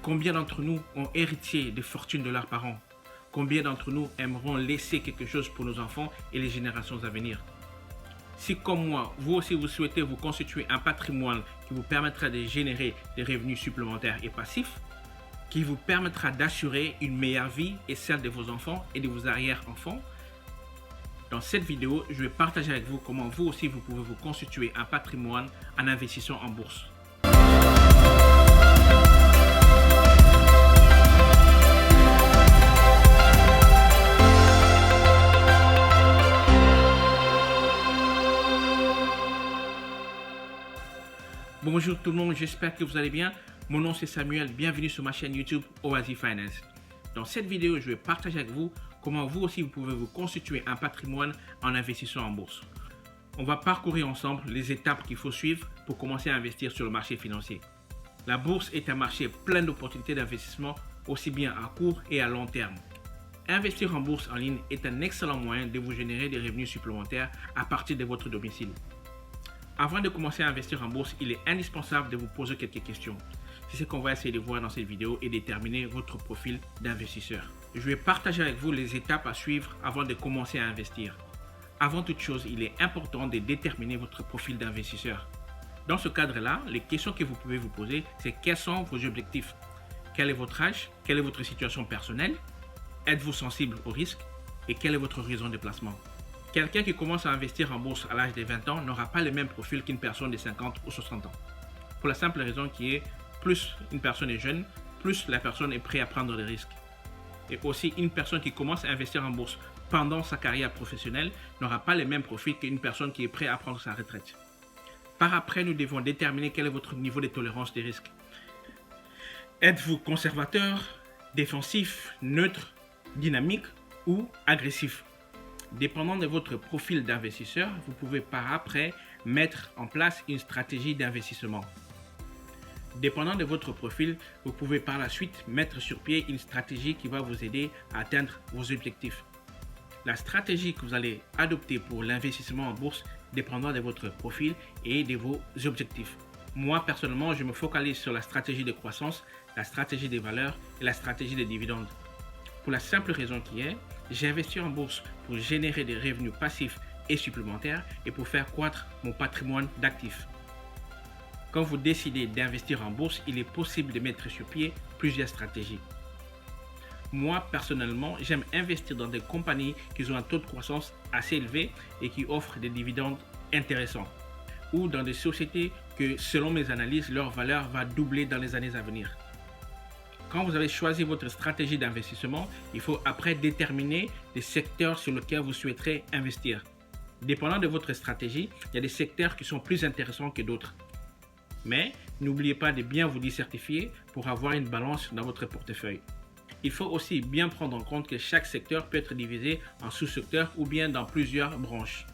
Combien d'entre nous ont hérité des fortunes de leurs parents? Combien d'entre nous aimeront laisser quelque chose pour nos enfants et les générations à venir? Si comme moi, vous aussi vous souhaitez vous constituer un patrimoine qui vous permettra de générer des revenus supplémentaires et passifs, qui vous permettra d'assurer une meilleure vie et celle de vos enfants et de vos arrière-enfants, dans cette vidéo, je vais partager avec vous comment vous aussi vous pouvez vous constituer un patrimoine en investissant en bourse. Bonjour tout le monde, j'espère que vous allez bien. Mon nom c'est Samuel, bienvenue sur ma chaîne YouTube Oasi Finance. Dans cette vidéo, je vais partager avec vous comment vous aussi vous pouvez vous constituer un patrimoine en investissant en bourse. On va parcourir ensemble les étapes qu'il faut suivre pour commencer à investir sur le marché financier. La bourse est un marché plein d'opportunités d'investissement aussi bien à court et à long terme. Investir en bourse en ligne est un excellent moyen de vous générer des revenus supplémentaires à partir de votre domicile. Avant de commencer à investir en bourse, il est indispensable de vous poser quelques questions. C'est ce qu'on va essayer de voir dans cette vidéo et déterminer votre profil d'investisseur. Je vais partager avec vous les étapes à suivre avant de commencer à investir. Avant toute chose, il est important de déterminer votre profil d'investisseur. Dans ce cadre-là, les questions que vous pouvez vous poser, c'est quels sont vos objectifs? Quel est votre âge? Quelle est votre situation personnelle? Êtes-vous sensible au risque? Et quel est votre horizon de placement? Quelqu'un qui commence à investir en bourse à l'âge de 20 ans n'aura pas le même profil qu'une personne de 50 ou 60 ans. Pour la simple raison qui est, plus une personne est jeune, plus la personne est prête à prendre des risques. Et aussi, une personne qui commence à investir en bourse pendant sa carrière professionnelle n'aura pas le même profil qu'une personne qui est prête à prendre sa retraite. Par après, nous devons déterminer quel est votre niveau de tolérance des risques. Êtes-vous conservateur, défensif, neutre, dynamique ou agressif? Dépendant de votre profil d'investisseur, vous pouvez par après mettre en place une stratégie d'investissement. Dépendant de votre profil, vous pouvez par la suite mettre sur pied une stratégie qui va vous aider à atteindre vos objectifs. La stratégie que vous allez adopter pour l'investissement en bourse dépendra de votre profil et de vos objectifs. Moi, personnellement, je me focalise sur la stratégie de croissance, la stratégie des valeurs et la stratégie des dividendes. Pour la simple raison qui est, j'ai investi en bourse pour générer des revenus passifs et supplémentaires et pour faire croître mon patrimoine d'actifs. Quand vous décidez d'investir en bourse, il est possible de mettre sur pied plusieurs stratégies. Moi, personnellement, j'aime investir dans des compagnies qui ont un taux de croissance assez élevé et qui offrent des dividendes intéressants, ou dans des sociétés que, selon mes analyses, leur valeur va doubler dans les années à venir. Quand vous avez choisi votre stratégie d'investissement, il faut après déterminer les secteurs sur lesquels vous souhaiterez investir. Dépendant de votre stratégie, il y a des secteurs qui sont plus intéressants que d'autres. Mais n'oubliez pas de bien vous décertifier pour avoir une balance dans votre portefeuille. Il faut aussi bien prendre en compte que chaque secteur peut être divisé en sous-secteurs ou bien dans plusieurs branches.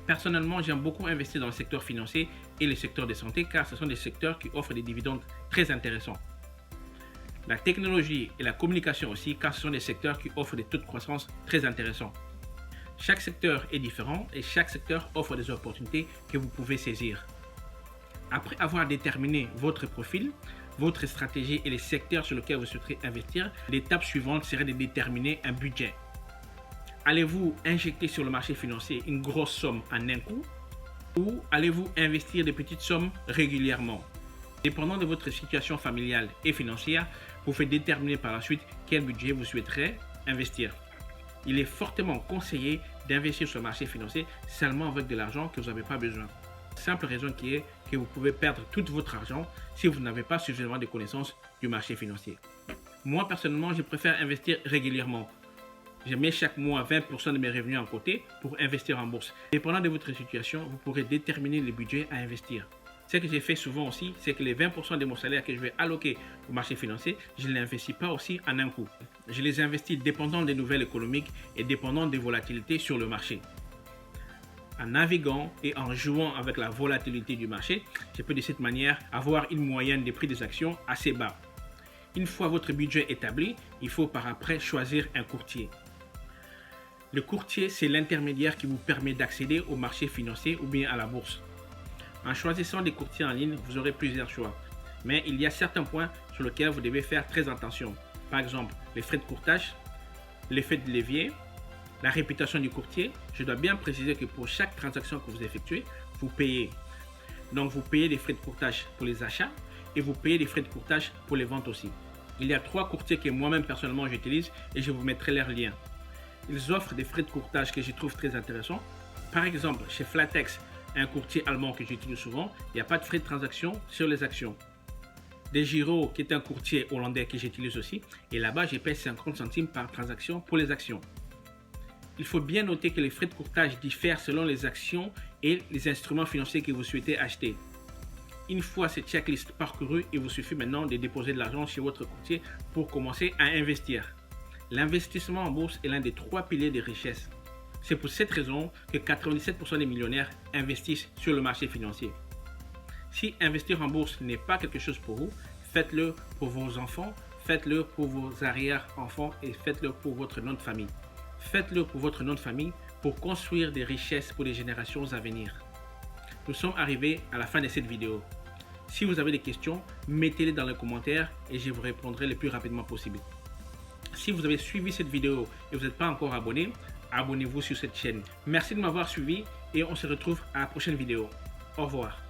Personnellement, j'aime beaucoup investir dans le secteur financier et le secteur de santé car ce sont des secteurs qui offrent des dividendes très intéressants. La technologie et la communication aussi, car ce sont des secteurs qui offrent des taux de croissance très intéressants. Chaque secteur est différent et chaque secteur offre des opportunités que vous pouvez saisir. Après avoir déterminé votre profil, votre stratégie et les secteurs sur lesquels vous souhaiterez investir, l'étape suivante serait de déterminer un budget. Allez-vous injecter sur le marché financier une grosse somme en un coup ou allez-vous investir des petites sommes régulièrement? Dépendant de votre situation familiale et financière, vous faites déterminer par la suite quel budget vous souhaiterez investir. Il est fortement conseillé d'investir sur le marché financier seulement avec de l'argent que vous n'avez pas besoin. Simple raison qui est que vous pouvez perdre tout votre argent si vous n'avez pas suffisamment de connaissances du marché financier. Moi, personnellement, je préfère investir régulièrement. Je mets chaque mois 20% de mes revenus en côté pour investir en bourse. Dépendant de votre situation, vous pourrez déterminer le budget à investir. Ce que j'ai fait souvent aussi, c'est que les 20% de mon salaire que je vais alloquer au marché financier, je ne les investis pas aussi en un coup. Je les investis dépendant des nouvelles économiques et dépendant des volatilités sur le marché. En naviguant et en jouant avec la volatilité du marché, je peux de cette manière avoir une moyenne des prix des actions assez bas. Une fois votre budget établi, il faut par après choisir un courtier. Le courtier, c'est l'intermédiaire qui vous permet d'accéder au marché financier ou bien à la bourse. En choisissant des courtiers en ligne, vous aurez plusieurs choix. Mais il y a certains points sur lesquels vous devez faire très attention. Par exemple, les frais de courtage, l'effet de levier, la réputation du courtier. Je dois bien préciser que pour chaque transaction que vous effectuez, vous payez. Donc, vous payez des frais de courtage pour les achats et vous payez des frais de courtage pour les ventes aussi. Il y a 3 courtiers que moi-même personnellement j'utilise et je vous mettrai leurs liens. Ils offrent des frais de courtage que je trouve très intéressants. Par exemple, chez Flatex, un courtier allemand que j'utilise souvent, il n'y a pas de frais de transaction sur les actions. DEGIRO, qui est un courtier hollandais que j'utilise aussi, et là-bas, je paye 50 centimes par transaction pour les actions. Il faut bien noter que les frais de courtage diffèrent selon les actions et les instruments financiers que vous souhaitez acheter. Une fois cette checklist parcourue, il vous suffit maintenant de déposer de l'argent chez votre courtier pour commencer à investir. L'investissement en bourse est l'un des 3 piliers de richesse. C'est pour cette raison que 97% des millionnaires investissent sur le marché financier. Si investir en bourse n'est pas quelque chose pour vous, faites-le pour vos enfants, faites-le pour vos arrière-enfants et faites-le pour votre nom de famille. Faites-le pour votre nom de famille pour construire des richesses pour les générations à venir. Nous sommes arrivés à la fin de cette vidéo. Si vous avez des questions, mettez-les dans les commentaires et je vous répondrai le plus rapidement possible. Si vous avez suivi cette vidéo et vous n'êtes pas encore abonné, abonnez-vous sur cette chaîne. Merci de m'avoir suivi et on se retrouve à la prochaine vidéo. Au revoir.